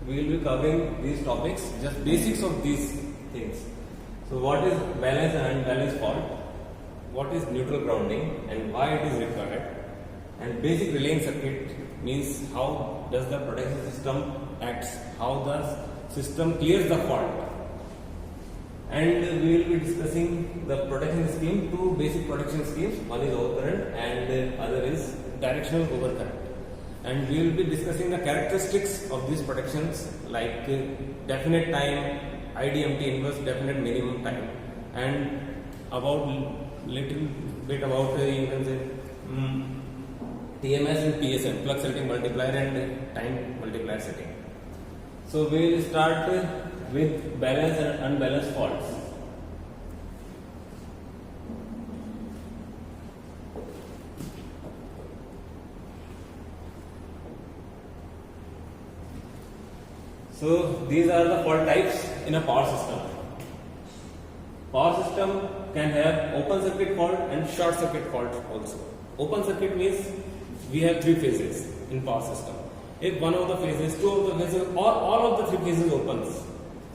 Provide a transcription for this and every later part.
we will be covering these topics, just basics of these things. So what is balance and unbalanced fault, what is neutral grounding and why it is required, and basic relaying circuit means how does the protection system acts, how the system clears the fault. And we will be discussing the protection scheme, two basic protection schemes, one is overcurrent and other is directional overcurrent. And we will be discussing the characteristics of these protections like definite time, IDMT inverse definite minimum time, and about little bit about you can say TMS and PSM, plug setting multiplier and time multiplier setting. So we will start with balanced and unbalanced faults. So these are the fault types in a power system. Power system can have open circuit fault and short circuit fault also. Open circuit means we have three phases in power system. If one of the phases, two of the phases, or all of the three phases opens,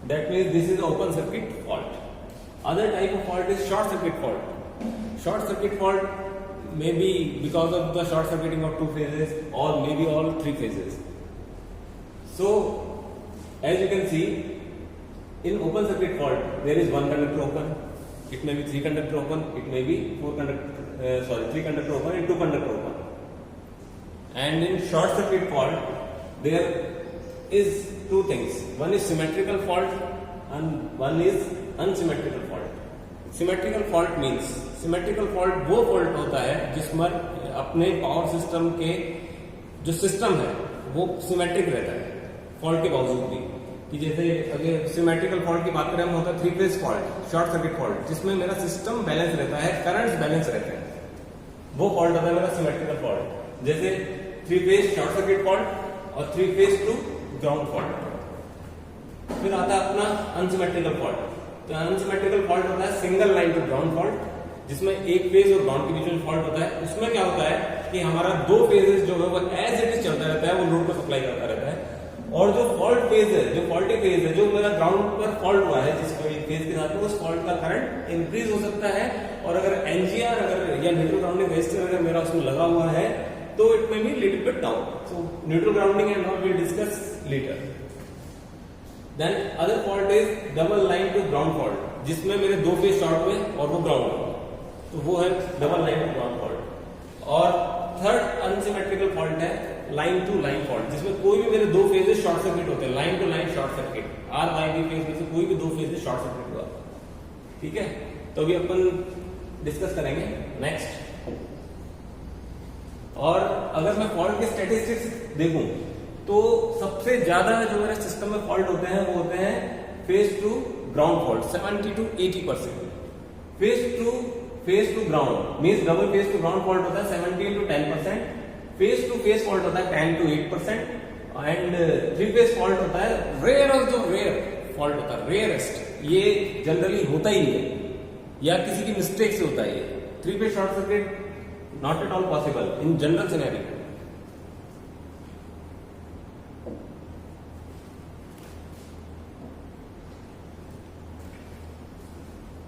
that means this is the open circuit fault. Other type of fault is short circuit fault. Short circuit fault may be because of the short circuiting of two phases or maybe all three phases. So as you can see, in open circuit fault there is one conductor open, it may be three conductor open, it may be three conductor open and two conductor open. And in short circuit fault there is two things, one is symmetrical fault and one is unsymmetrical fault. Symmetrical fault means, symmetrical fault वो fault होता है जिसमें अपने power system के जो system है वो symmetric रहता है फॉल्ट के बावजूद भी, कि जैसे अगर सिमेट्रिकल फॉल्ट की बात करें हम होता है three phase fault, short circuit fault, जिसमें मेरा सिस्टम बैलेंस रहता है, करंट्स बैलेंस रहते हैं, वो फॉल्ट होता है मेरा सिमेट्रिकल फॉल्ट. जैसे three phase short circuit fault और three phase to ground fault. फिर आता है अपना अनसिमेट्रिकल फॉल्ट. तो अनसिमेट्रिकल फॉल्ट होता है single line to ground fault, जिसमें एक फेज और ग्राउंड के बीच में फॉल्ट होता है. उसमें क्या होता है कि हमारा दो फेजेस जो है वो एज इट इज चलता रहता है, वो लोड को सप्लाई करता रहता है. और जो फॉल्ट फेज है, जो फॉल्टी फेज है, जो मेरा ग्राउंड पर फॉल्ट हुआ है जिस फेज के साथ, उस फॉल्ट का करंट इंक्रीज हो सकता है. और अगर एनजीआर अगर या न्यूट्रल ग्राउंडिंग रेजिस्टर अगर मेरा उसमें लगा हुआ है तो it may be little bit down. So neutral grounding and all will discuss later. Then other fault is double line to ground fault, जिसमें मेरे दो फेज शॉर्ट हुए और वो ग्राउंड हुआ, तो वो है double line to ground fault. और थर्ड अनसिमेट्रिकल फॉल्ट है लाइन टू लाइन फॉल्ट, जिसमें कोई भी मेरे दो फेजेस शॉर्ट सर्किट होते हैं, line to line short circuit, R Y B phase में से कोई भी दो फेजेस शॉर्ट सर्किट हुआ. ठीक है, तो अभी अपन डिस्कस करेंगे नेक्स्ट. और अगर मैं फॉल्ट के स्टैटिस्टिक्स देखूं तो सबसे ज्यादा जो मेरे सिस्टम में फॉल्ट होते हैं वो होते हैं phase to ground fault, 70 to 80%. Phase to ground means double phase to ground fault होता है 17 to 10%. Phase to phase fault होता है 10 to 8%. And three phase fault होता है rare of the rare fault होता है, रेयरेस्ट. ये जनरली होता ही नहीं है या किसी की मिस्टेक से होता है. ये three phase short circuit not at all possible in general scenario.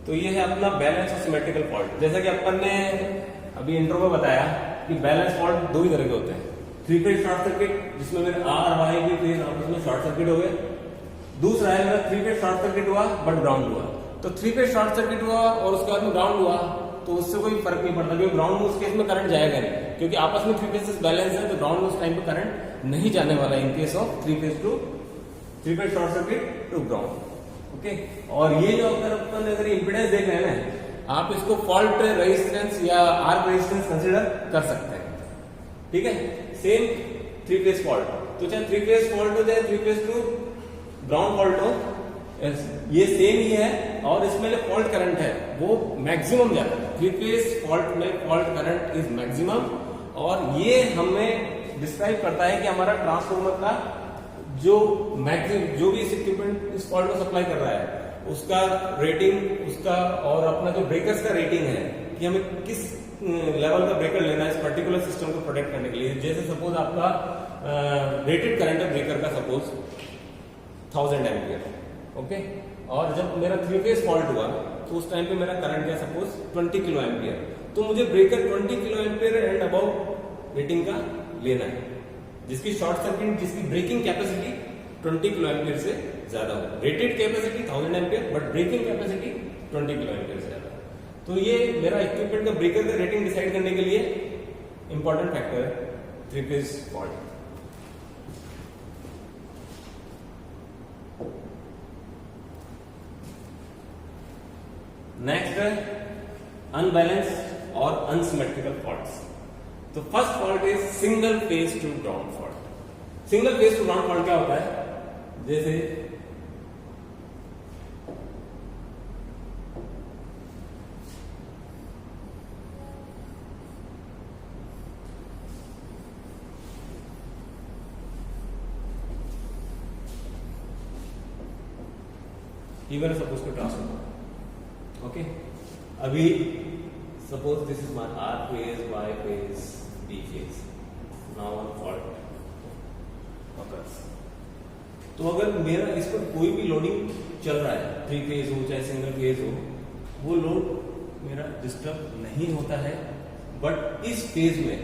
तो ये है अपना बैलेंस और सिमेट्रिकल फॉल्ट. जैसा कि अपन ने अभी इंट्रो में बताया कि बैलेंस फॉल्ट दो ही तरह के होते हैं. थ्री फेज शॉर्ट सर्किट जिसमें मेरे आर वाई भी फेज आपस में शॉर्ट सर्किट हो गए. दूसरा है मेरा थ्री फेज शॉर्ट सर्किट हुआ बट ग्राउंड हुआ. तो थ्री फेज शॉर्ट सर्किट हुआ और उसके बाद में ग्राउंड हुआ तो उससे कोई फर्क नहीं पड़ता, क्योंकि ग्राउंड में उस केस में करंट जाएगा नहीं, क्योंकि आपस में थ्री फेजेस बैलेंस है, तो ग्राउंड में उस टाइम पे करंट नहीं जाने वाला in case of three phase short circuit to ground. Okay, और ये जो अगर इंपिडेंस देख रहे हैं ना, आप इसको फॉल्ट रेजिस्टेंस या आर्क रेजिस्टेंस कंसीडर कर सकते हैं. ठीक है, सेम थ्री फेज फॉल्ट, तो चाहे थ्री फेज फॉल्ट हो चाहे three phase to ground fault हो, ये सेम ही है. और इसमें फॉल्ट करंट है वो मैक्सिमम जाता है. थ्री फेज फॉल्ट में फॉल्ट करंट इज मैक्सिमम, और ये हमें डिस्क्राइब करता है कि हमारा ट्रांसफॉर्मर का जो मैक्सिमम जो भी इस इक्विपमेंट इस फॉल्ट को सप्लाई कर रहा है उसका रेटिंग, उसका और अपना जो ब्रेकर्स का रेटिंग है कि हमें किस लेवल का ब्रेकर लेना है इस पर्टिकुलर सिस्टम को प्रोटेक्ट करने के लिए. जैसे सपोज आपका रेटेड करंट है ब्रेकर का, सपोज 1000 एम्पियर, ओके। और जब मेरा 3 फेज फॉल्ट हुआ तो उस टाइम पे मेरा करंट है सपोज 20 किलो एम्पियर, तो मुझे breaker 20 kilo ampere and above rating का लेना है, जिसकी शॉर्ट सर्किट, जिसकी ब्रेकिंग कैपेसिटी 20 किलो एम्पियर से ज्यादा हो। Rated capacity 1000 ampere but breaking capacity 20 kilo ampere से ज्यादा। तो ये मेरा इक्विपमेंट का ब्रेकर का रेटिंग डिसाइड करने के लिए इंपॉर्टेंट फैक्टर है 3 फेज फॉल्ट। नेक्स्ट है अनबैलेंस्ड और अनसिमेट्रिकल फॉल्ट्स। तो first fault is single phase to ground fault. Single phase to ground fault क्या होता है, जैसे even suppose to transformer, okay, अभी suppose this is my R phase, Y phase, B phase, now one fault occurs। तो अगर मेरा इस पर कोई भी लोडिंग चल रहा है, 3 फेज हो चाहे सिंगल फेज हो, वो लोड मेरा डिस्टर्ब नहीं होता है, बट इस फेज में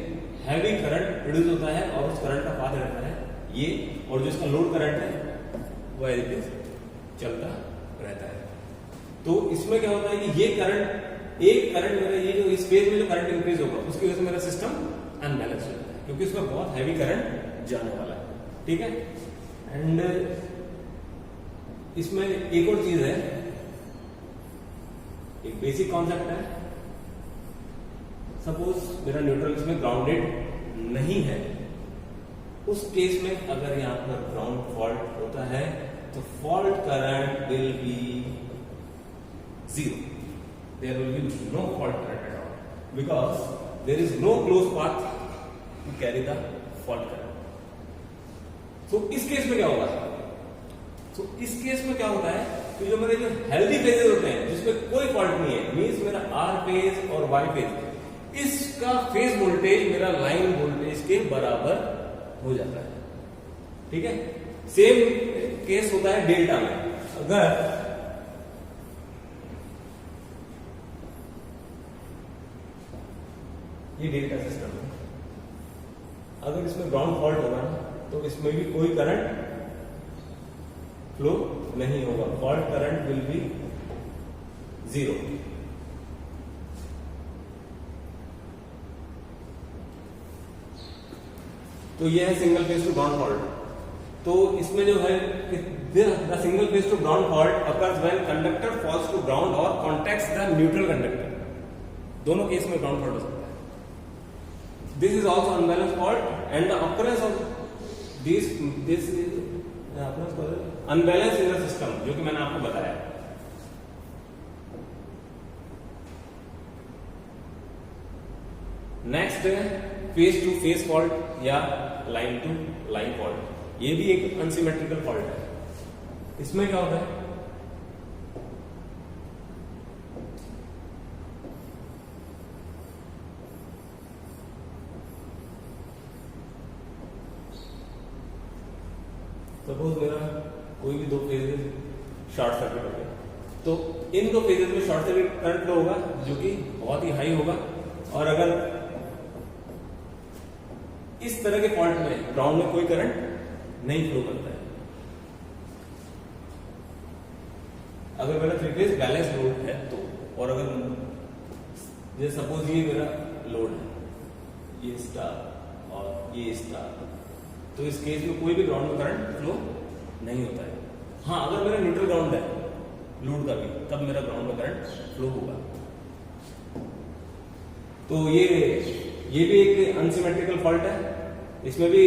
हैवी करंट प्रोड्यूस होता है और उस करंट का पाथ रहता है ये, और जो इसका लोड करंट है वो एज इट इज चलता रहता है। तो इसमें क्या होता है कि ये करंट, एक करंट मेरा ये जो इस फेज में जो करंट इंक्रीज होगा उसकी वजह से मेरा सिस्टम अनबैलेंस हो जाता है, क्योंकि इसमें बहुत हैवी करंट जाने वाला है, ठीक है। एंड इसमें एक और चीज है, एक बेसिक कॉन्सेप्ट है, सपोज मेरा न्यूट्रल इसमें ग्राउंडेड नहीं है, उस केस में अगर यहां पर ग्राउंड फॉल्ट होता है तो fault current will be 0, there will be no fault current at all, because there is no close path to carry the fault current. तो इस केस में क्या होगा, तो इस केस में क्या होता है कि जो मेरे जो हेल्दी फेजेस होते हैं जिसमें कोई फॉल्ट नहीं है, मींस मेरा आर फेज और वाई फेज, इसका फेज वोल्टेज मेरा लाइन वोल्टेज के बराबर हो जाता है, ठीक है। सेम केस होता है डेल्टा में, अगर ये डेल्टा सिस्टम है, अगर इसमें ग्राउंड फॉल्ट होगा ना तो इसमें भी कोई करंट फ्लो नहीं होगा, फॉल्ट करंट विल बी 0। तो ये है single phase to ground fault. तो इसमें जो है the single phase to ground fault occurs when conductor falls to ground और कॉन्टैक्ट्स द न्यूट्रल कंडक्टर, दोनों केस में ग्राउंड फॉल्ट हो सकता है। This is also unbalance fault and the occurrence of this unbalance in the system, जो कि मैंने आपको बताया। नेक्स्ट है फेज टू फेज फॉल्ट या लाइन टू लाइन फॉल्ट, ये भी एक अनसिमेट्रिकल फॉल्ट है। इसमें क्या होता है, सपोज मेरा कोई भी 2 फेजेस शॉर्ट सर्किट हो गया, तो इन 2 फेजेस में शॉर्ट सर्किट करंट फ्लो होगा जो कि बहुत ही हाई होगा, और अगर इस तरह के फॉल्ट में ग्राउंड में कोई करंट नहीं फ्लो करता है, अगर मेरा 3 फेज बैलेंस लोड है तो, और अगर जैसे सपोज ये मेरा लोड है, ये स्टार और ये स्टार, तो इस केस में कोई भी ग्राउंड में करंट फ्लो नहीं होता है। हाँ, अगर मेरा न्यूट्रल ग्राउंड है लोड का भी, तब मेरा ग्राउंड में करंट फ्लो होगा। तो ये भी एक अनसिमेट्रिकल फॉल्ट है। इसमें भी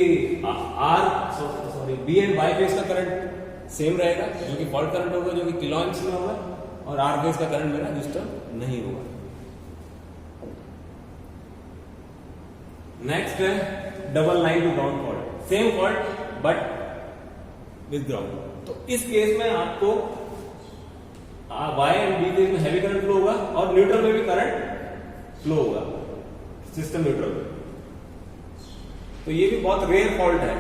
बी एंड वाई फेज का करंट सेम रहेगा, जो कि फॉल्ट करंट होगा, जो कि किलो एम्प्स में होगा, और आर फेज का करंट मेरा डिस्टर्ब नहीं होगा। नेक्स्ट है double line to ground fault, same fault but with ground. तो इस केस में आपको वाई एंड बी फेज में हैवी करंट फ्लो होगा और न्यूट्रल में भी करंट फ्लो होगा, सिस्टम न्यूट्रल में। तो ये भी बहुत रेयर फॉल्ट है।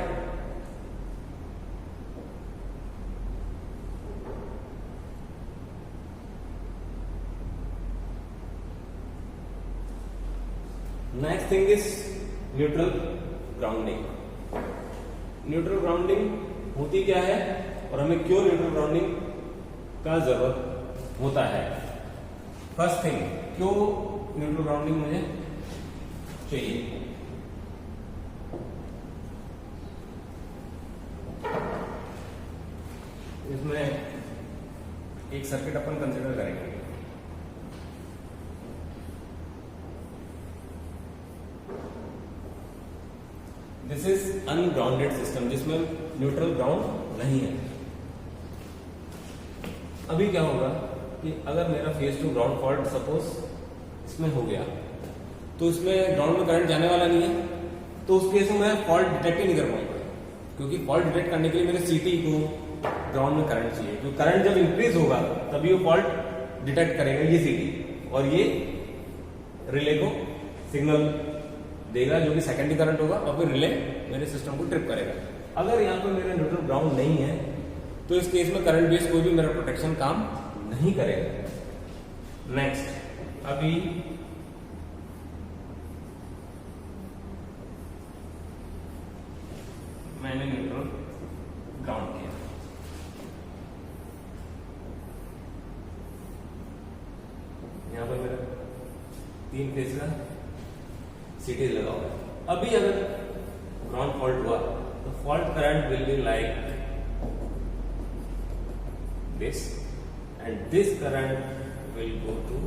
Next thing is neutral grounding. Neutral grounding होती क्या है और हमें क्यों न्यूट्रल ग्राउंडिंग का जरूरत होता है? फर्स्ट थिंग, क्यों न्यूट्रल ग्राउंडिंग मुझे चाहिए? इसमें एक सर्किट अपन कंसिडर करेंगे। दिस इज अनग्राउंडेड सिस्टम जिसमें न्यूट्रल ग्राउंड नहीं है। अभी क्या होगा कि अगर मेरा phase to ground fault suppose इसमें हो गया तो इसमें ग्राउंड में करंट जाने वाला नहीं है, तो उस केस में मैं फॉल्ट डिटेक्ट ही नहीं कर पाऊंगा, क्योंकि फॉल्ट डिटेक्ट करने के लिए मेरे सीटी को ग्राउंड में करंट चाहिए। जो करंट जब इंक्रीज होगा तभी वो फॉल्ट डिटेक्ट करेगा ये सीटी, और ये रिले को सिग्नल देगा जो कि सेकेंडरी करंट होगा, और फिर रिले मेरे सिस्टम को ट्रिप करेगा। अगर यहाँ पर मेरा न्यूट्रल ग्राउंड नहीं है तो इस केस में करंट बेस कोई भी मेरा प्रोटेक्शन काम नहीं करेगा। नेक्स्ट, अभी मैंने न्यूट्रल ग्राउंड किया, यहां पर मेरा 3 फेज का सीटी लगा हुआ है। अभी अगर ग्राउंड फॉल्ट हुआ तो fault current will be like this, and this current will go to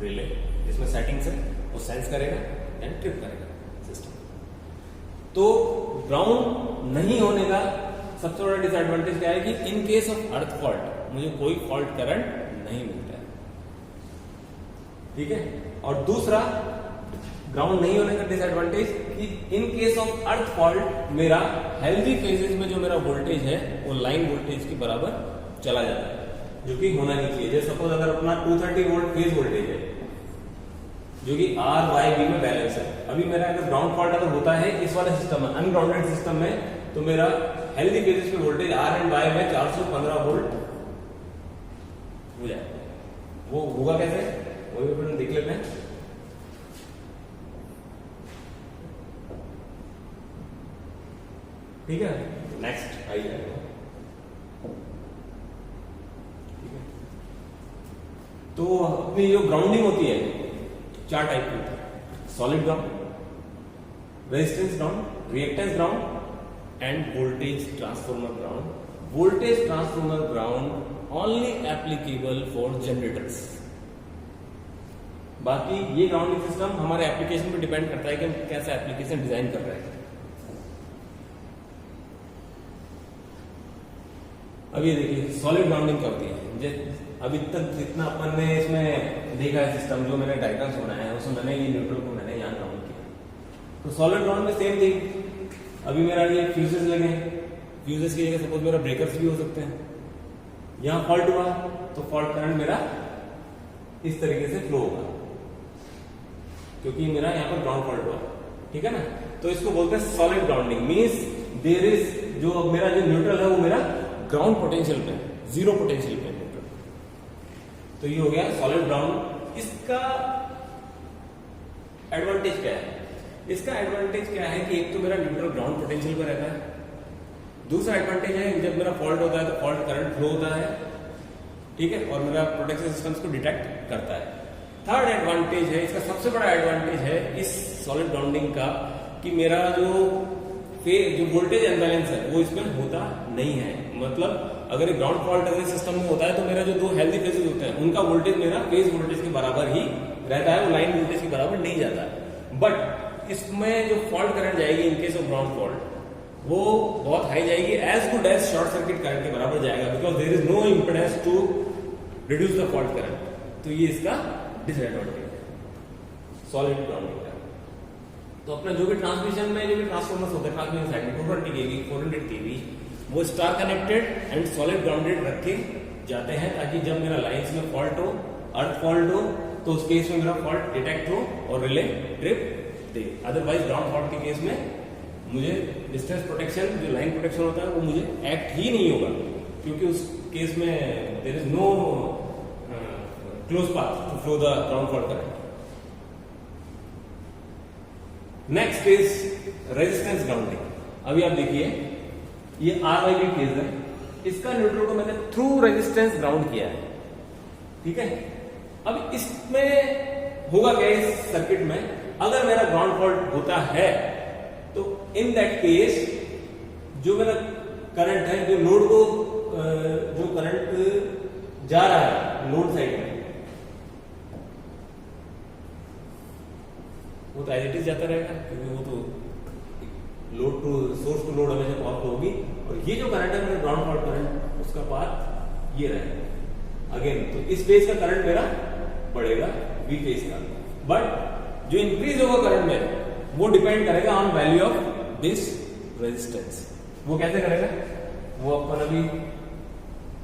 relay. इसमें सेटिंग्स है, वो सेंस करेगा एंड ट्रिप करेगा सिस्टम। तो ग्राउंड नहीं होने का सबसे बड़ा डिसएडवांटेज क्या है कि in case of earth fault मुझे कोई फॉल्ट करंट नहीं मिलता है, ठीक है। और दूसरा ग्राउंड नहीं होने का डिसएडवांटेज कि in case of earth fault मेरा हेल्दी फेजेस में जो मेरा वोल्टेज है वो लाइन वोल्टेज के बराबर चला जाता है, जो कि होना नहीं चाहिए। जैसे सपोज अगर अपना 230 वोल्ट फेज वोल्टेज है जो कि आर वाई बी में बैलेंस है, अभी मेरा अगर ग्राउंड फॉल्ट अगर होता है इस वाले सिस्टम में, अनग्राउंडेड सिस्टम में, तो मेरा हेल्दी फेजेस पे वोल्टेज आर एंड वाई में 415 वोल्ट हो जाए। वो होगा कैसे, वो भी अपन देख लेते हैं। ठीक है, नेक्स्ट आइए। ठीक है, तो अपनी जो ग्राउंडिंग होती है 4 टाइप की होती है: solid ground, resistance ground, reactance ground end voltage transformer ground. Voltage transformer ground only applicable for generators. बाकी ये ग्राउंडिंग सिस्टम हमारे एप्लीकेशन पे डिपेंड करता है कि हम कैसा एप्लीकेशन डिजाइन कर रहे हैं। अभी देखिए सॉलिड ग्राउंडिंग क्या होती है। अभी तक जितना अपन ने इसमें देखा है सिस्टम, जो मैंने डायग्राम्स बनाया है उसमें मैंने ये न्यूट्रल को मैंने यहाँ ग्राउंड किया। तो सॉलिड ग्राउंड में सेम थिंग। अभी मेरा ये फ्यूजेस लगे, फ्यूजेस की जगह सपोज मेरा ब्रेकर्स भी हो सकते हैं। यहाँ फॉल्ट हुआ तो फॉल्ट करंट मेरा इस तरीके से फ्लो होगा, क्योंकि मेरा यहाँ पर ग्राउंड फॉल्ट हुआ, ठीक है ना। तो इसको बोलते हैं solid grounding. Means there is जो मेरा जो न्यूट्रल है वो मेरा ग्राउंड पोटेंशियल पे, जीरो पोटेंशियल पे न्यूट्रल। तो ये हो गया सॉलिड ग्राउंड। इसका एडवांटेज क्या है? इसका एडवांटेज क्या है कि एक तो मेरा न्यूट्रल ग्राउंड पोटेंशियल पे रहता है, दूसरा एडवांटेज है जब मेरा फॉल्ट होता है तो फॉल्ट करंट फ्लो होता है, ठीक है, और मेरा प्रोटेक्शन सिस्टम्स को डिटेक्ट करता है। थर्ड एडवांटेज है, इसका सबसे बड़ा एडवांटेज है इस सॉलिड ग्राउंडिंग का कि मेरा जो वोल्टेज अनबैलेंस है वो इसमें होता नहीं है। मतलब अगर ग्राउंड फॉल्ट अगर सिस्टम में होता है तो मेरा जो 2 हेल्दी फेजेस होते हैं उनका वोल्टेज मेरा फेज वोल्टेज के बराबर ही रहता है, वो लाइन वोल्टेज के बराबर नहीं जाता है। बट इसमें जो फॉल्ट करंट जाएगी in case of ground fault वो बहुत हाई जाएगी, as good as short circuit current के बराबर जाएगा, because there is no impedance to reduce the fault current. तो ये इसका डिसएडवांटेज है सॉलिड ग्राउंडिंग का। तो अपना जो भी ट्रांसमिशन में जो भी ट्रांसफॉर्मर्स होते हैं ट्रांसमिशन साइड में 220 kV 400 kV वो star connected and solid grounded रखे जाते हैं, ताकि जब मेरा लाइन्स में फॉल्ट हो, अर्थ फॉल्ट हो, तो उस केस में मेरा फॉल्ट डिटेक्ट हो और रिले ट्रिप दे। अदरवाइज ग्राउंड फॉल्ट के केस में मुझे डिस्टेंस प्रोटेक्शन जो लाइन प्रोटेक्शन होता है वो मुझे एक्ट ही नहीं होगा, क्योंकि उस केस में there is no close path to flow the ground fault current. Next is resistance grounding. अभी आप देखिए ये RYB केस है, इसका न्यूट्रल को मैंने थ्रू रेजिस्टेंस ग्राउंड किया है, ठीक है। अब इसमें होगा क्या इस सर्किट में, अगर मेरा ग्राउंड फॉल्ट होता है तो इन दैट केस जो मेरा करंट है, जो लोड को जो करंट जा रहा है लोड साइड में, वो तो एज इट इज जाता रहेगा, क्योंकि वो तो load to source to load हमेशा पावर तो होगी। और ये जो करंट है मेरा ग्राउंड फॉल्ट करंट, उसका पाथ ये रहेगा अगेन। तो इस फेज का करंट मेरा बढ़ेगा बी फेज का, बट जो इंक्रीज होगा करंट में वो डिपेंड करेगा on value of this resistance. वो कैसे करेगा वो अपन अभी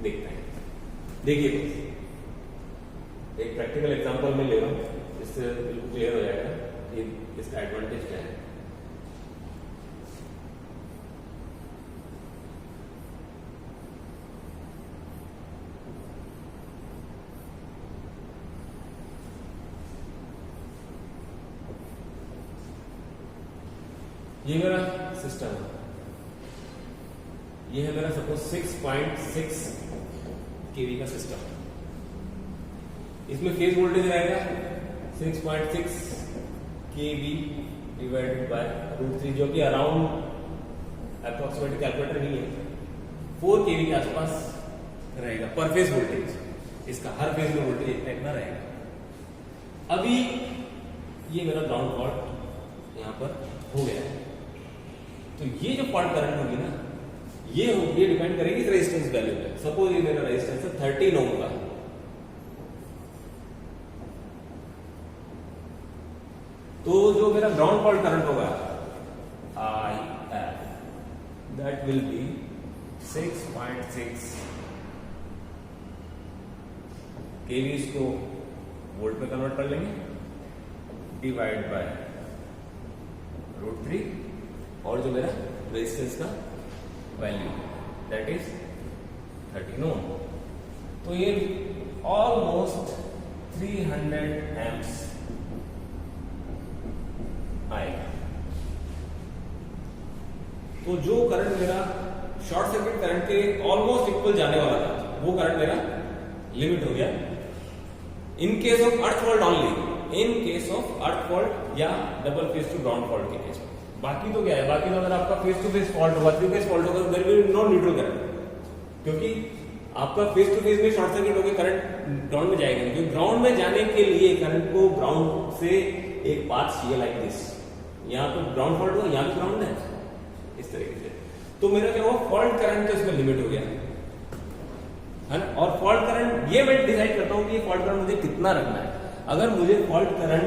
देखते हैं। देखिए एक प्रैक्टिकल एग्जांपल में ले रहा हूं, इससे बिल्कुल क्लियर हो जाएगा कि इसका एडवांटेज क्या है। ये मेरा सिस्टम है, ये है मेरा सपोज 6.6 केवी का सिस्टम। इसमें फेज वोल्टेज रहेगा 6.6 केवी डिवाइडेड बाय √3, जो कि अराउंड अप्रोक्सीमेट कैलकुलेटर नहीं है, 4 केवी के आसपास रहेगा पर फेज वोल्टेज। इसका हर फेज में वोल्टेज इतना रहेगा। अभी ये मेरा ग्राउंड फॉल्ट यहां पर हो गया है, तो ये जो फॉल्ट करंट होगी ना, ये डिपेंड करेगी रेजिस्टेंस वैल्यू पे। सपोज ये मेरा रेजिस्टेंस है 13 ओम का, तो जो मेरा ग्राउंड फॉल्ट करंट होगा IF, दैट विल बी 6.6 केवी, इसको वोल्ट में कन्वर्ट कर लेंगे, डिवाइड बाय √3, और जो मेरा रेजिस्टेंस का वैल्यू दैट इज 13 ओम। तो ये ऑलमोस्ट 300 एम्प्स आएगा। तो जो करंट मेरा शॉर्ट सर्किट करंट के ऑलमोस्ट इक्वल जाने वाला था, वो करंट मेरा लिमिट हो गया in case of earth fault only, in case of earth fault या double phase to ground fault के केस में। बाकी तो क्या है, बाकी तो अगर आपका फेस टू फेस फॉल्ट होगा, थ्री फेस फॉल्ट होगा, there will no neutral current, क्योंकि आपका फेस टू फेस में शॉर्ट सर्किट होकर करंट ग्राउंड में जाएगा नहीं, क्योंकि ग्राउंड में जाने के लिए करंट को ग्राउंड से एक पाथ चाहिए लाइक दिस। यहाँ पे ग्राउंड फॉल्ट हुआ, यहाँ पे ग्राउंड है, इस तरीके से। तो मेरा क्या हुआ, फॉल्ट करंट तो इसमें लिमिट हो गया है ना। और फॉल्ट करंट ये मैं डिसाइड करता हूँ कि फॉल्ट करंट मुझे कितना रखना है। अगर मुझे फॉल्ट करंट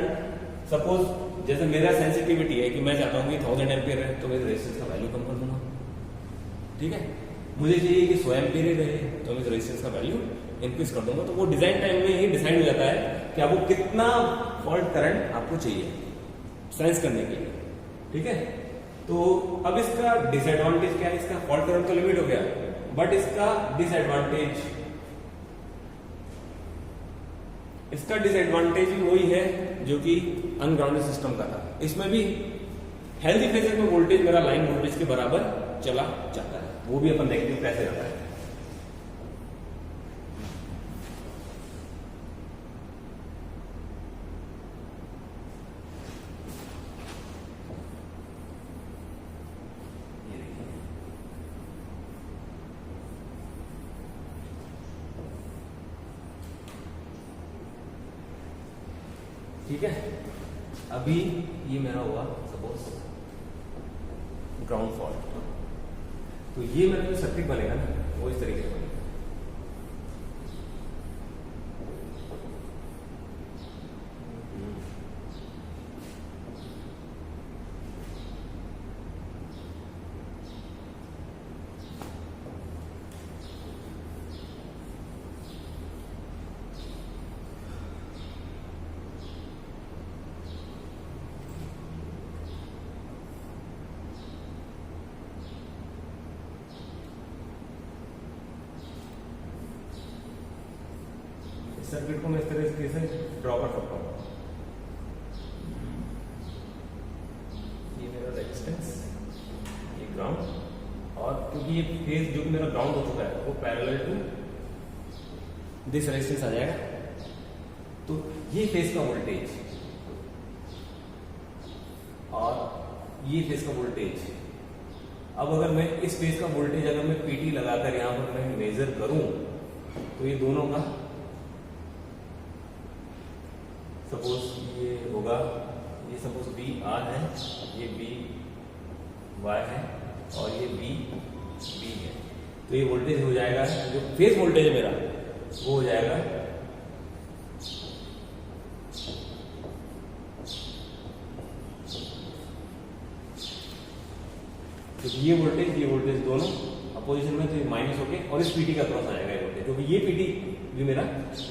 सपोज जैसे मेरा सेंसिटिविटी है कि मैं चाहता हूं कि 1000 एम्पियर है, तो मैं रेजिस्टेंस का वैल्यू कम कर दूंगा, ठीक है। मुझे चाहिए कि 100 एम्पियर ही रहे, तो मैं रेजिस्टेंस का वैल्यू इंक्रीज कर दूंगा। तो वो डिजाइन टाइम में ही डिसाइड हो जाता है कि आपको कितना फॉल्ट करंट आपको चाहिए सेंस करने के लिए, ठीक है। तो अब इसका डिसएडवांटेज क्या है, इसका फॉल्ट करंट तो लिमिट हो गया, बट इसका डिसएडवांटेज भी वही है जो कि अनग्राउंडेड सिस्टम का था। इसमें भी हेल्दी फेजेस में वोल्टेज मेरा लाइन वोल्टेज के बराबर चला जाता है, वो भी अपन देखेंगे कैसे जाता है। ठीक है, अभी ये मेरा हुआ सपोज ग्राउंड फॉल्ट, तो ये मेरा जो सर्किट बनेगा ना वो इस तरीके से बनेगा। सर्किट को मैं इस तरीके से ड्रॉ कर सकता हूँ। और क्योंकि ये फेज जो कि मेरा ग्राउंड हो चुका है वो पैरेलल टू दिस रेजिस्टेंस आ जाएगा, तो ये फेज का वोल्टेज और ये फेज का वोल्टेज, अब अगर मैं इस फेज का वोल्टेज अगर मैं पीटी लगाकर यहां पर मैं मेजर करूं तो ये दोनों का सपोज ये होगा, ये सपोज बी आर है, ये बी वाई है और ये बी बी है, तो ये वोल्टेज हो जाएगा, जो फेज वोल्टेज है मेरा वो हो जाएगा तो ये वोल्टेज दोनों अपोजिशन में, तो ये माइनस होके और इस पीटी का क्रॉस आ जाएगा ये वोल्टेज, क्योंकि ये पीटी भी मेरा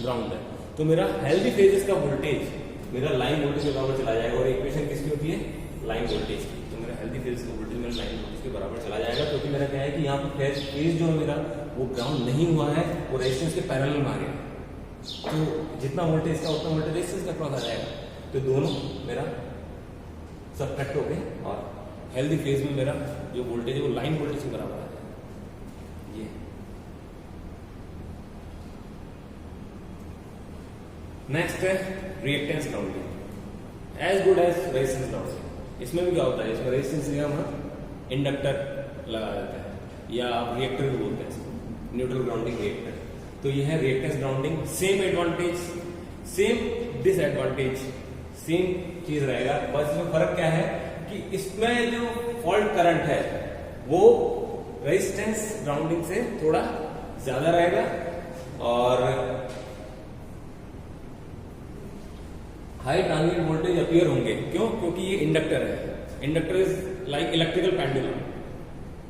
ग्राउंड है, तो मेरा हेल्दी फेजेस का वोल्टेज मेरा लाइन वोल्टेज के बराबर चला जाएगा। और इक्वेशन किसकी होती है? लाइन वोल्टेज की। तो मेरा हेल्दी फेजेस का वोल्टेज मेरा लाइन वोल्टेज के बराबर चला जाएगा, क्योंकि मेरा क्या है कि यहाँ पर फेज जो है मेरा वो ग्राउंड नहीं हुआ है, वो रेजिस्टेंस के पैरेलल में आ गया, तो जितना वोल्टेज का उतना वोल्टेज रेजिस्टेंस का क्रॉस आ जाएगा, तो दोनों मेरा सबट्रैक्ट हो गए और हेल्दी फेज में मेरा जो वोल्टेज है वो लाइन वोल्टेज के बराबर आ जाएगा। ये नेक्स्ट है reactance grounding, as good as resistance grounding. इसमें भी क्या होता है, इसमें रेजिस्टेंस हम इंडक्टर लगा देते हैं या आप रिएक्टर भी बोलते हैं इसको, न्यूट्रल ग्राउंडिंग रिएक्टर। तो ये है reactance grounding, same advantage same disadvantage same चीज रहेगा, बस इसमें फर्क क्या है कि इसमें जो फॉल्ट करंट है वो रेजिस्टेंस ग्राउंडिंग से थोड़ा ज्यादा रहेगा और हाई ट्रांजिएंट वोल्टेज अपीयर होंगे। क्यों? क्योंकि ये इंडक्टर है, inductor is like electrical pendulum,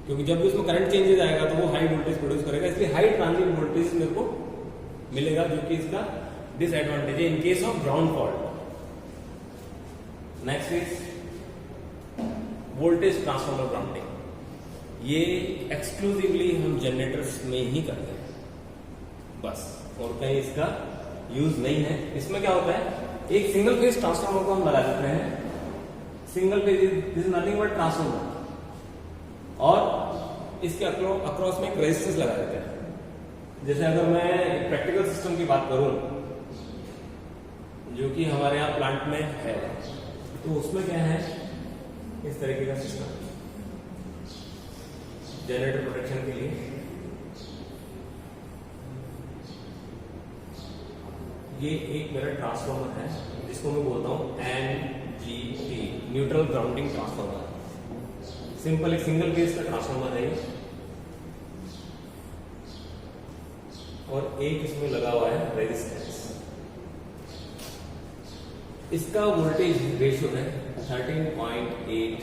क्योंकि जब भी उसमें करंट चेंजेस आएगा तो वो हाई वोल्टेज प्रोड्यूस करेगा, इसलिए हाई ट्रांजिएंट वोल्टेज मेरे को मिलेगा, जो कि इसका डिसएडवांटेज है इन case of ground fault. Next is voltage transformer grounding, ये एक्सक्लूसिवली हम जनरेटर्स में ही करते हैं बस, और कहीं इसका यूज नहीं है। इसमें क्या होता है, एक सिंगल फेज ट्रांसफार्मर को हम लगा देते हैं, single phase is nothing but transformer, और इसके अक्रॉस में एक रेजिस्टेंस लगा देते हैं। जैसे अगर मैं प्रैक्टिकल सिस्टम की बात करूं जो कि हमारे यहाँ प्लांट में है, तो उसमें क्या है, इस तरीके का सिस्टम जनरेटर प्रोटेक्शन के लिए, ये एक मेरा ट्रांसफार्मर है जिसको मैं बोलता हूं NGT, neutral grounding transformer. Simple एक सिंगल फेज का ट्रांसफार्मर है और एक इसमें लगा हुआ है रेजिस्टेंस। इसका वोल्टेज रेशियो है 13.8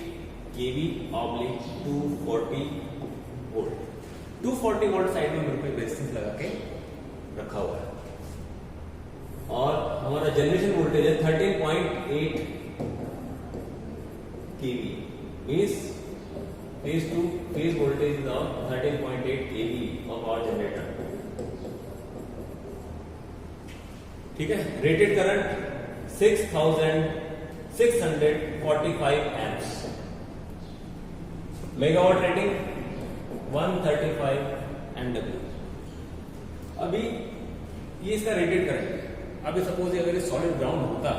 kV oblique 240 volt. 240 volt side में मेरे को रेजिस्टेंस लगा के रखा हुआ है और हमारा जनरेशन वोल्टेज है 13.8 kV, means phase to phase voltage is of 13.8 kV of our generator. ठीक है, rated current 6645 amps, megawatt rating 135 MW। अभी ये इसका रेटेड करंट है। अभी सपोज अगर ये सॉलिड ग्राउंड होता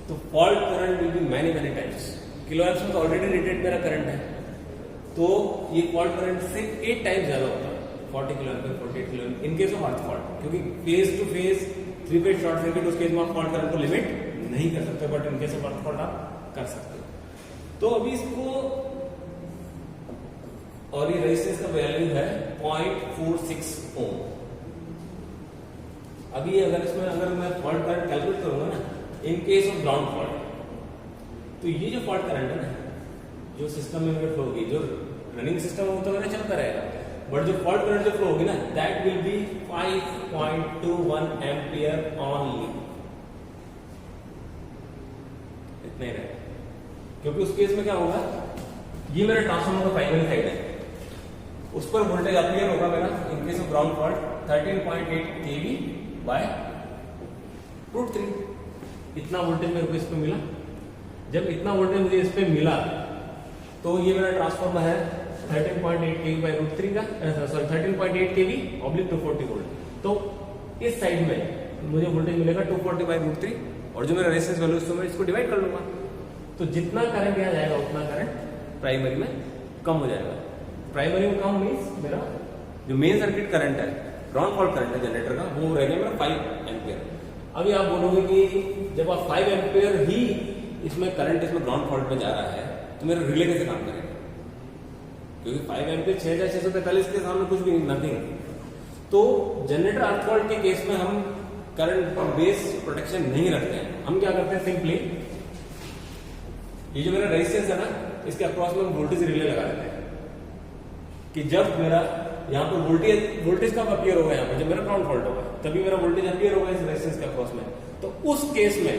तो fault current will be many times. Kilo amps में तो ऑलरेडी रेटेड मेरा करंट है, तो ये फॉल्ट करंट से 8 टाइम्स ज्यादा होता है, 40 kilo ampere 48 kilo ampere in case of earth fault, क्योंकि phase to phase 3 phase short circuit उस केस में आप फॉल्ट करंट को लिमिट नहीं कर सकते, but in case of earth fault आप कर सकते हो। तो अभी इसको, और ये रेजिस्टेंस का वैल्यू है 0.46 ओम। अभी अगर इसमें अगर मैं फॉल्ट करंट कैलकुलेट करूंगा ना इन केस ऑफ ग्राउंड फॉल्ट, तो ये जो फॉल्ट करंट है ना जो सिस्टम में फ्लो होगी, जो रनिंग सिस्टम वो तो मेरा चलता रहेगा, बट जो फॉल्ट करंट जो फ्लो होगी ना that will be 5.21 ampere only, इतना ही रहेगा। क्योंकि उस केस में क्या होगा, ये मेरा ट्रांसफार्मर का प्राइमरी साइड है, उस पर वोल्टेज अपीयर होगा मेरा in case of ground fault 13.8 kV by √3। इतना वोल्टेज मेरे को इस पे मिला। जब इतना वोल्टेज मुझे इस पे मिला तो ये मेरा ट्रांसफार्मर है 13.8 kV बाई रूट 3 का, सॉरी 13.8 kV ऑब्लिक 240 वोल्ट। तो इस साइड में मुझे वोल्टेज मिलेगा 240 बाई रूट 3, और जो मेरा रेजिस्टेंस वैल्यू है मैं इसको डिवाइड कर लूंगा। तो जितना करंट यहाँ जाएगा उतना करंट प्राइमरी में कम हो जाएगा। प्राइमरी में कम मीन्स मेरा जो मेन सर्किट करंट है, ग्राउंड फॉल्ट करंट है जनरेटर का, वो रहेगा मेरा 5 एम्पियर। अभी आप बोलोगे कि जब आप 5 एम्पियर ही इसमें करंट इसमें ग्राउंड फॉल्ट में जा रहा है तो मेरा रिले कैसे काम करेगा, क्योंकि 5 एम्पियर 6645 के सामने कुछ भी नहीं, नथिंग। तो जनरेटर अर्थ फॉल्ट के केस में हम करंट बेस प्रोटेक्शन नहीं रखते हैं। हम क्या करते हैं, सिंपली ये जो मेरा रेजिस्टेंस है ना, इसके अक्रॉस में वोल्टेज रिले लगा देते हैं कि जब मेरा यहाँ पर वोल्टेज कब अपीयर होगा, यहाँ पर जब मेरा ग्राउंड फॉल्ट होगा तभी मेरा वोल्टेज अपीयर होगा इस रेजिस्टेंस के अक्रॉस में। तो उस केस में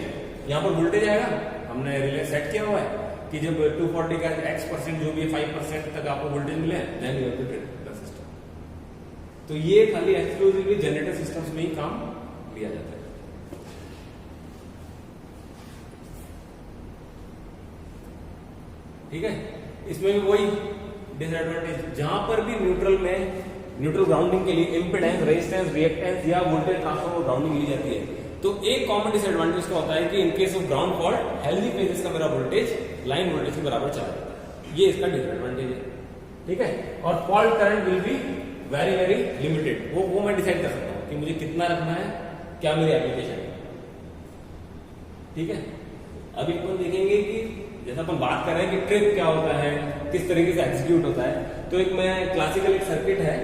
यहाँ पर वोल्टेज आएगा, हमने रिले सेट किया हुआ है कि जब 240 का x% जो भी 5% तक आपको वोल्टेज मिले, then you have to trip the system. तो ये खाली एक्सक्लूसिवली जनरेटर सिस्टम्स में ही काम लिया जाता है। ठीक है, इसमें भी वही डिसएडवांटेज, जहां पर भी न्यूट्रल ग्राउंडिंग के लिए इंपेडेंस, रेजिस्टेंस, रिएक्टेंस या वोल्टेज ट्रांसफर ग्राउंडिंग ली जाती है। तो एक कॉमन डिसएडवांटेज का होता है कि in case of ground fault healthy phases का मेरा वोल्टेज लाइन वोल्टेज के बराबर चला जाता है, ये इसका डिसएडवांटेज है। ठीक है, और fault current will be very very limited, वो मैं डिसाइड कर सकता हूं कि मुझे कितना रखना है, क्या मेरी एप्लीकेशन है। ठीक है, अभी अपन देखेंगे कि जैसा अपन बात कर रहे हैं कि ट्रिप क्या होता है, किस तरीके से एग्जीक्यूट होता है। तो एक मैं क्लासिकल एक सर्किट है,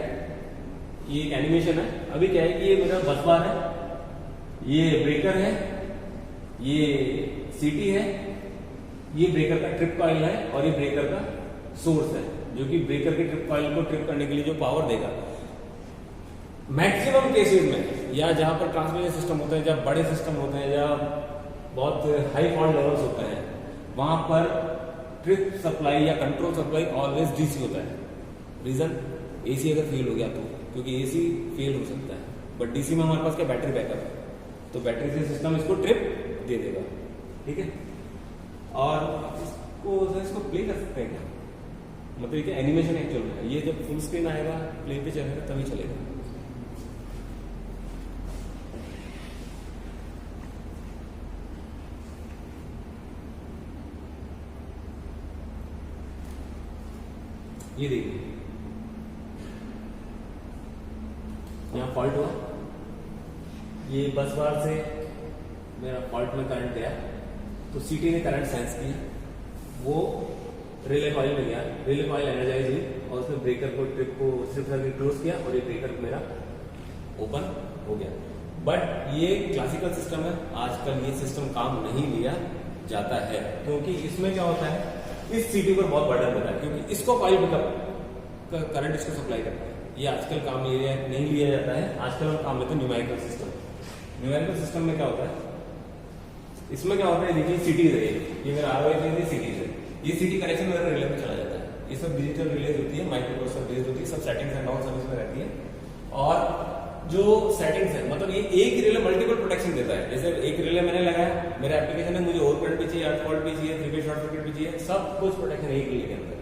ये एक एनिमेशन है। अभी क्या है कि ये मेरा बस बार है, ये ब्रेकर है, ये सीटी है, ये ब्रेकर का ट्रिप कॉइल है, और ये ब्रेकर का सोर्स है जो कि ब्रेकर के ट्रिप कॉइल को ट्रिप करने के लिए जो पावर देगा। मैक्सिमम केसेस में, या जहां पर ट्रांसमिशन सिस्टम होते हैं, जब बड़े सिस्टम होते हैं, जब बहुत हाई फॉल्ट लेवल्स होते हैं, वहां पर ट्रिप सप्लाई या कंट्रोल सप्लाई ऑलवेज डीसी होता है। रीजन, एसी अगर फेल हो गया तो, क्योंकि एसी फेल हो सकता है, बट डीसी में हमारे पास क्या बैटरी बैकअप है, तो बैटरी से सिस्टम इसको ट्रिप दे देगा। ठीक है, और इसको प्ले कर सकते हैं क्या, मतलब ये एनिमेशन एक्चुअल में, ये जब फुल स्क्रीन आएगा प्ले पे चलेगा तभी चलेगा। ये देखिए, यहाँ फॉल्ट हुआ, ये बस बार से मेरा फॉल्ट में करंट गया, तो सीटी ने करंट सेंस किया, वो रिले कॉइल में गया, रिले कॉइल एनर्जाइज हुई, और उसने ब्रेकर को ट्रिप को स्ट्रिप सर्किट क्लोज किया, और ये ब्रेकर मेरा ओपन हो गया। बट ये क्लासिकल सिस्टम है, आजकल ये सिस्टम काम नहीं लिया जाता है, क्योंकि इसमें क्या होता है, इस सीटी पर बहुत बर्डन होता है, क्योंकि इसको कॉइल पिकअप करंट इसको सप्लाई करता है। ये आजकल काम नहीं लिया जाता है, आजकल हम काम लेते हैं न्यूमेरिकल सिस्टम। न्यूमेरिकल सिस्टम में क्या होता है, इसमें क्या होता है, देखिए सीटीज है, ये मेरा आरओआई सीटीज है, ये सीटी कनेक्शन मेरा रिले में चला जाता है। ये सब डिजिटल रिलेज होती है, माइक्रोप्रोसेसर बेस्ड होती है, सब सेटिंग्स एंड ऑल सब इसमें रहती है। और जो सेटिंग्स है, मतलब ये एक ही रिले मल्टीपल प्रोटेक्शन देता है। जैसे एक रिले मैंने लगाया, मेरा एप्लीकेशन है, मुझे ओवर करंट भी चाहिए, अर्थ फॉल्ट भी चाहिए, 3 फेज शॉर्ट सर्किट भी चाहिए, सब कुछ प्रोटेक्शन एक रिले के अंदर।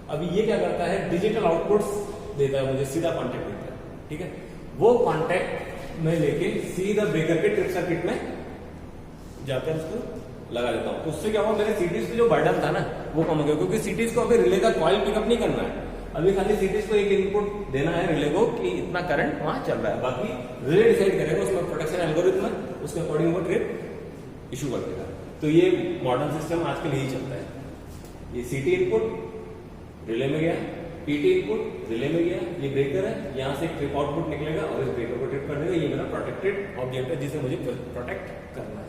अभी ये क्या करता है, डिजिटल आउटपुट्स देता है, मुझे सीधा कॉन्टेक्ट देता है। ठीक है, वो कॉन्टेक्ट में लेके सीधा ब्रेकर के ट्रिप सर्किट में जाकर उसको लगा देता हूँ। उससे क्या हुआ, मेरे सीटीज पे जो बर्डन था ना वो कम हो गया, क्योंकि सीटीज को अभी रिले का कॉइल पिकअप नहीं करना है, अभी खाली सीटीज को एक इनपुट देना है रिले को कि इतना करंट वहां चल रहा है, बाकी रिले डिसाइड करेगा, उसमें प्रोटेक्शन एल्गोरिथम है, उसके अकॉर्डिंग वो ट्रिप इशू कर देगा। तो ये मॉडर्न सिस्टम आजकल यही चलता है। ये सीटी इनपुट रिले में गया, पीटी इनपुट रिले में गया, ये ब्रेकर है, यहाँ से ट्रिप आउटपुट निकलेगा और इस ब्रेकर को ट्रिप कर देगा। ये मेरा प्रोटेक्टेड ऑब्जेक्ट है जिसे मुझे प्रोटेक्ट करना है।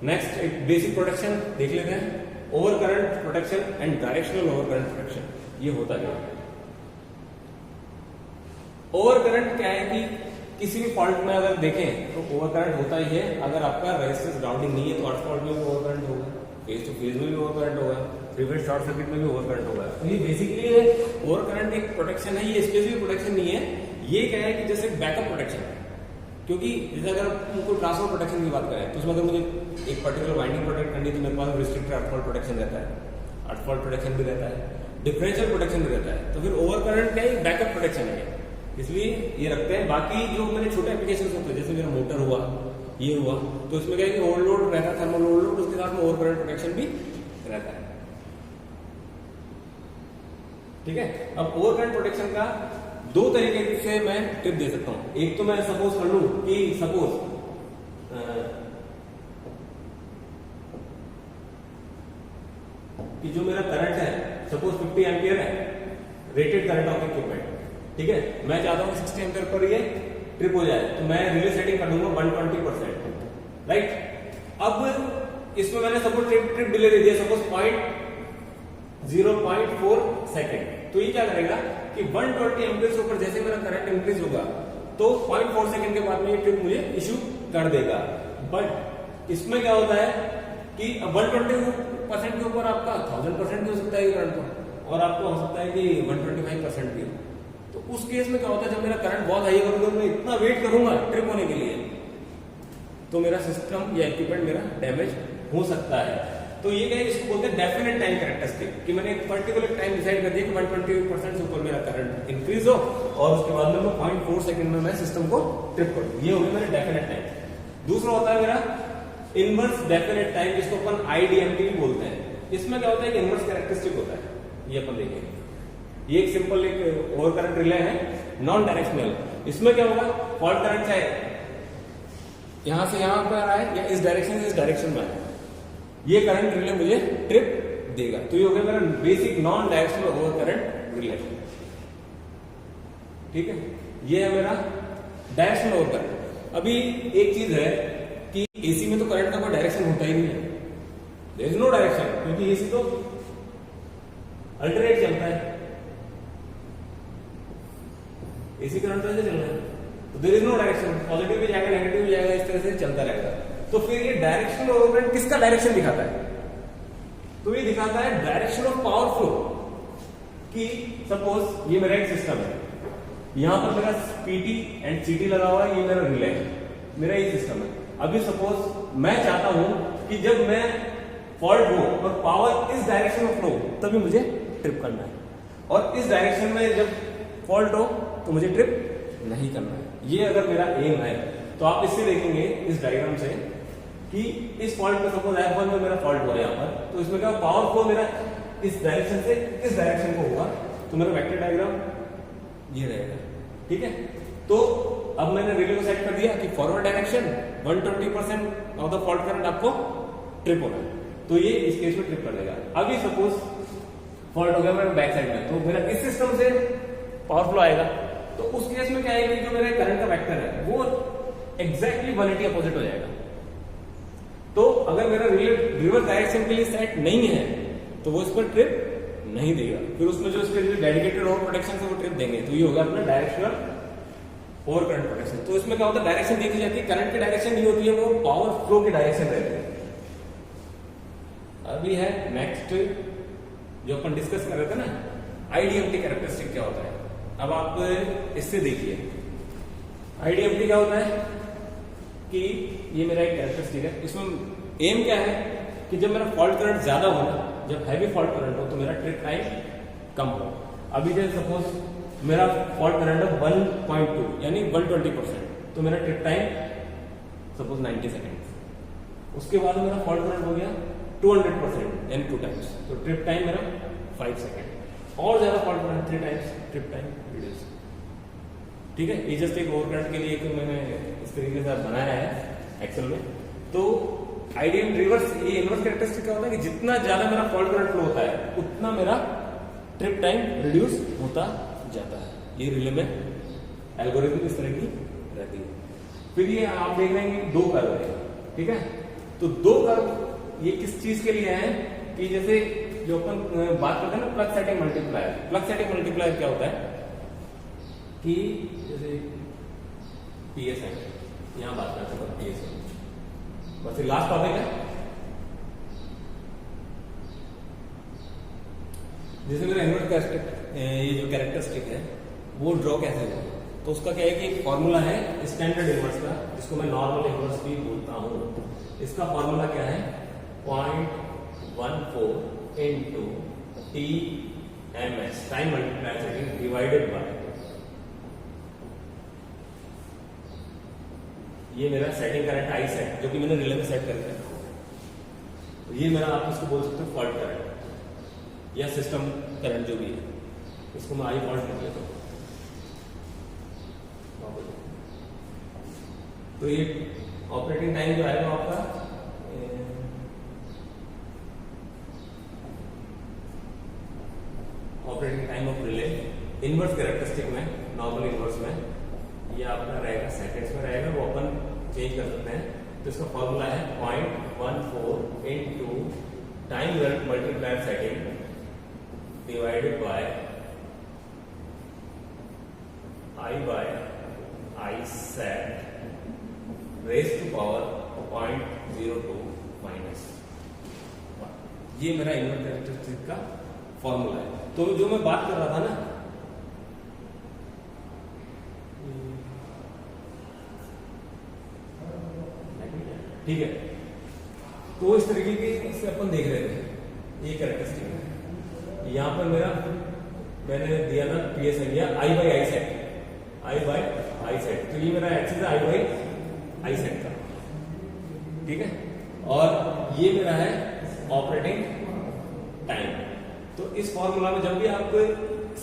नेक्स्ट एक बेसिक प्रोटेक्शन देख लेते हैं, over current protection and directional over current protection. ये होता क्या है, ओवर करंट क्या है कि किसी भी फॉल्ट में अगर देखें तो ओवर करंट होता ही है। अगर आपका रेजिस्टेंस ग्राउंडिंग नहीं है तो अर्थ फॉल्ट में भी ओवर करंट होगा, फेज टू फेज में भी ओवर करंट होगा, 3 फेज शॉर्ट सर्किट में भी ओवर करंट होगा। तो ये बेसिकली ओवर करंट एक प्रोटेक्शन है, ये स्पेसिफिक प्रोटेक्शन नहीं है। ये क्या है कि जैसे बैकअप प्रोटेक्शन है, क्योंकि जैसे अगर कोई ट्रांसफर प्रोटेक्शन की बात करें तो उसमें अगर मुझे एक पर्टिकुलर वाइंडिंग प्रोटेक्ट करनी है तो मेरे पास रिस्ट्रिक्टेड अर्थ प्रोटेक्शन रहता है, अर्थ प्रोटेक्शन भी रहता है, डिफरेंशियल प्रोटेक्शन भी रहता है। तो फिर ओवर करंट क्या है, बैकअप प्रोटेक्शन है, इसलिए ये रखते हैं। बाकी जो मेरे छोटे एप्लीकेशन होते हैं जैसे मेरा मोटर हुआ, ये हुआ, तो इसमें क्या है कि ओवरलोड रहता है, थर्मल ओवरलोड, उसके साथ में ओवर करंट प्रोटेक्शन भी रहता है। ठीक है, अब ओवर करंट प्रोटेक्शन का दो तरीके से मैं टिप दे सकता हूं। एक तो मैं सपोज कर लूं कि सपोज कि जो मेरा करंट है सपोज 50 एम्पियर है, रेटेड करंट ऑफ इक्विपमेंट, ठीक है, मैं चाहता हूं 60 एम्पियर पर ये ट्रिप हो जाए, तो मैं रिले सेटिंग कर दूंगा 120%, राइट। अब इसमें मैंने सपोज ट्रिप डिले दे दिया सपोज 0.4 सेकेंड, तो ये क्या करेगा कि 120 एम्पियर से ऊपर जैसे मेरा करंट इंक्रीज होगा तो 0.4 सेकेंड के बाद में ये ट्रिप मुझे इशू कर देगा। बट इसमें क्या होता है कि 120% के ऊपर आपका 1000% भी हो सकता है करंट को, और आपको हो सकता है कि 125% भी हो। तो उस केस में क्या होता है, जब मेरा करंट बहुत हाई करूंगा, मैं इतना वेट करूंगा ट्रिप होने के लिए, तो मेरा सिस्टम या इक्विपमेंट मेरा डैमेज हो सकता है। तो ये क्या है, इसको बोलते हैं डेफिनेट टाइम कैरेक्टरिस्टिक, कि मैंने एक पर्टिकुलर टाइम डिसाइड कर दिया कि 120% से ऊपर मेरा करंट इंक्रीज हो और उसके बाद में मैं 0.4 सेकंड में मैं सिस्टम को ट्रिप करूं, ये हो गया मेरा डेफिनेट टाइम। दूसरा होता है मेरा इनवर्स डेफिनेट टाइम, जिसको अपन IDMT भी बोलते हैं। इसमें क्या होता है कि इनवर्स कैरेक्टरिस्टिक होता है, ये अपन देखेंगे। ये एक सिंपल एक ओवर करंट रिले है, नॉन डायरेक्शनल। इसमें क्या होगा, फॉल्ट करंट चाहे यहां से यहां पर आए या इस डायरेक्शन से इस डायरेक्शन में आए, ये करंट रिले मुझे ट्रिप देगा। तो ये हो गया मेरा basic non directional over current relay, ठीक है। ये है मेरा डायरेक्शनल ओवर करंट। अभी एक चीज है कि एसी में तो करंट का कोई डायरेक्शन होता ही नहीं है, देयर इज नो डायरेक्शन, क्योंकि एसी तो अल्टरनेट चलता है, एसी करंट तो ऐसे चल रहा है, तो there is no direction, positive भी जाएगा नेगेटिव भी जाएगा, इस तरह से चलता रहेगा। तो फिर ये डायरेक्शनल ओवर करंट किसका डायरेक्शन दिखाता है, तो ये दिखाता है डायरेक्शन ऑफ पावर फ्लो। कि सपोज ये मेरा एक सिस्टम है, यहां पर मेरा PT एंड CT लगा हुआ है, ये मेरा रिले है, मेरा ये सिस्टम है। अभी सपोज मैं चाहता हूं कि जब मैं फॉल्ट हो और पावर इस डायरेक्शन में फ्लो, तभी मुझे ट्रिप करना है, और इस डायरेक्शन में जब फॉल्ट हो तो मुझे ट्रिप नहीं करना है। ये अगर मेरा एम है, तो आप इससे देखेंगे इस डायग्राम से कि इस फॉल्ट में सपोज F1 में मेरा फॉल्ट हुआ यहाँ पर, तो इसमें क्या पावर फ्लो मेरा इस डायरेक्शन से इस डायरेक्शन को होगा, तो मेरा वेक्टर डायग्राम ये रहेगा, ठीक है। तो अब मैंने रिले को सेट कर दिया कि forward direction 120% of the fault current आपको ट्रिप होना है, तो ये इस केस में ट्रिप कर देगा। अभी सपोज फॉल्ट हो गया मेरा बैक साइड में, तो मेरा इस सिस्टम से पावर फ्लो आएगा, तो उस केस में क्या है कि जो मेरा करंट का वेक्टर है वो एग्जैक्टली 180 अपोजिट हो जाएगा। तो अगर मेरा रिले रिवर्स डायरेक्शन के लिए सेट नहीं है तो वो इस पर ट्रिप नहीं देगा, फिर उसमें जो इसके लिए डेडिकेटेड ओवर प्रोटेक्शन से वो ट्रिप देंगे, तो ये होगा अपना डायरेक्शनल ओवर करंट प्रोटेक्शन। तो इसमें क्या होता है, डायरेक्शन देखी जाती है, करंट की डायरेक्शन नहीं होती है, वो पावर फ्लो की डायरेक्शन रहती है। अभी है नेक्स्ट जो अपन डिस्कस कर रहे थे ना, IDMT कैरेक्टरिस्टिक क्या होता है। अब आप इससे देखिए IDMT क्या होता है कि ये मेरा एक कैरेक्टरिस्टिक है, इसमें एम क्या है कि जब मेरा फॉल्ट करंट ज्यादा हो ना, जब हैवी फॉल्ट करंट हो तो मेरा ट्रिप टाइम कम हो। अभी जैसे सपोज मेरा फॉल्ट करंट है 1.2 यानी 120%, तो मेरा ट्रिप टाइम सपोज 90 सेकेंड। उसके बाद मेरा फॉल्ट करंट हो गया 200% यानी 2 टाइम्स, तो ट्रिप टाइम मेरा 5 सेकेंड। और ज्यादा fault current 3 times, trip time reduce, ठीक है। ये जस्ट एक ओवर करंट के लिए तो मैंने इस तरीके से बनाया है एक्सेल में। तो आइडियम रिवर्स, ये इनवर्स कैरेक्टरिस्टिक क्या होता है कि जितना ज्यादा मेरा फॉल्ट करंट फ्लो होता है उतना मेरा ट्रिप टाइम रिड्यूस होता जाता है। ये रिले में एल्गोरिथम इस तरह की रहती है। फिर ये आप देख रहे हैं कि 2 कर्व है, ठीक है। तो 2 कर्व ये किस चीज के लिए है कि जैसे जो अपन बात करते हैं ना plug setting multiplier, plug setting multiplier क्या होता है कि जैसे PSM, यहां बात करते हैं PSM, बस लास्ट टॉपिक है। जैसे मेरा इनवर्ट कैरेक्टरिस्टिक, ये जो कैरेक्टरिस्टिक है वो ड्रॉ कैसे होगा, तो उसका क्या है कि एक फॉर्मूला है स्टैंडर्ड इनवर्स का, जिसको मैं नॉर्मल इनवर्स भी बोलता हूं। इसका फॉर्मूला क्या है, 0.14 into TMS time multiply setting divided bye, ये मेरा सेटिंग करंट आई सेट जो कि मैंने रिले में सेट करके रखा, तो ये मेरा आप इसको बोल सकते हो फॉल्ट करंट या सिस्टम करंट जो भी है, इसको मैं आई फॉल्ट लिख लेता हूं। तो ये ऑपरेटिंग टाइम जो आएगा आपका operating time of relay inverse characteristic में, नॉर्मल इनवर्स में ये आपका रहेगा सेकंड्स में रहेगा, वो अपन चेंज कर सकते हैं। तो इसका फॉर्मूला है 0.14 into time multiplier setting divided by I set raise to power 0.02 minus. ये मेरा इनवर्स कैरेक्टरिस्टिक का फॉर्मूला है। तो जो मैं बात कर रहा था ना, ठीक है, तो इस तरीके के इससे अपन देख रहे थे, ये कैरेक्टरिस्टिक है। यहां पर मेरा मैंने दिया था PSM या I बाई आई सेट, तो ये मेरा एक्सिस है I बाई आई सेट का, ठीक है। और ये मेरा है ऑपरेटिंग टाइम। तो इस फॉर्मूला में जब भी आप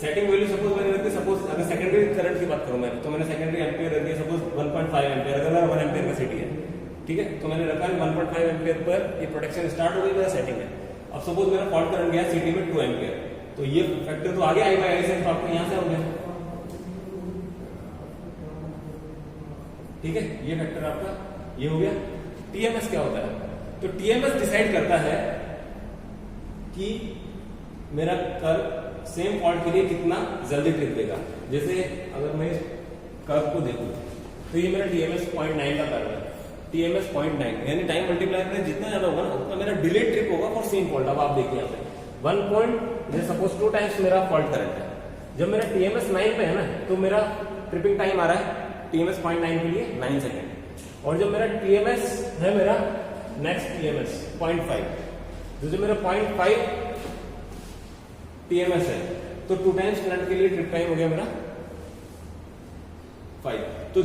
सेटिंग वैल्यू सपोज मैंने रखी, सपोज अगर सेकेंडरी करंट की बात करूं मैं, तो मैंने सेकेंडरी एम्पियर रख दिया सपोज 1.5 एम्पियर, अगर मेरा 1 एम्पियर का सिटी है, ठीक है, तो मैंने रखा है 1.5 एम्पियर पर ये प्रोटेक्शन स्टार्ट हो गई, मेरा सेटिंग है। अब सपोज मेरा फॉल्ट करंट गया सिटी में 2 एम्पियर, तो ये फैक्टर तो आगे आई बाई आई सेट आपको यहां से हो गया, ठीक है, ये फैक्टर आपका ये हो गया। TMS क्या होता है, तो TMS डिसाइड करता है कि मेरा कर्व सेम फॉल्ट के लिए कितना जल्दी ट्रिप देगा। जैसे अगर मैं इस कर्व को देखूं तो ये मेरा TMS 0.9 का कर्व है, TMS 0.9 यानी टाइम मल्टीप्लायर में जितना ज्यादा होगा ना उतना मेरा डिले ट्रिप होगा फॉर सेम फॉल्ट। अब आप देखिए यहाँ पे 1 पॉइंट जैसे सपोज 2 टाइम्स मेरा फॉल्ट करंट है, जब मेरा TMS 9 पे है ना तो मेरा ट्रिपिंग टाइम आ रहा है TMS 0.9 के लिए 9 सेकेंड, और जब मेरा TMS है मेरा नेक्स्ट TMS 0.5, जो मेरा 0.5 TMS है, तो 2 टाइम्स करंट के लिए ट्रिप टाइम हो गया मेरा 5। तो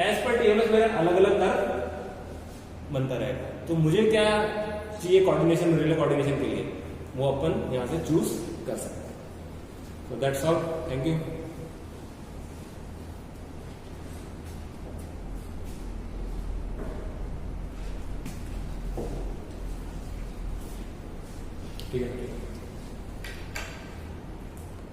एज पर TMS मेरा अलग अलग कर्व बनता रहेगा। तो मुझे क्या चाहिए कोऑर्डिनेशन, रिले कोऑर्डिनेशन के लिए, वो अपन यहां से चूज कर सकते हैं। So that's all, thank you. ठीक है।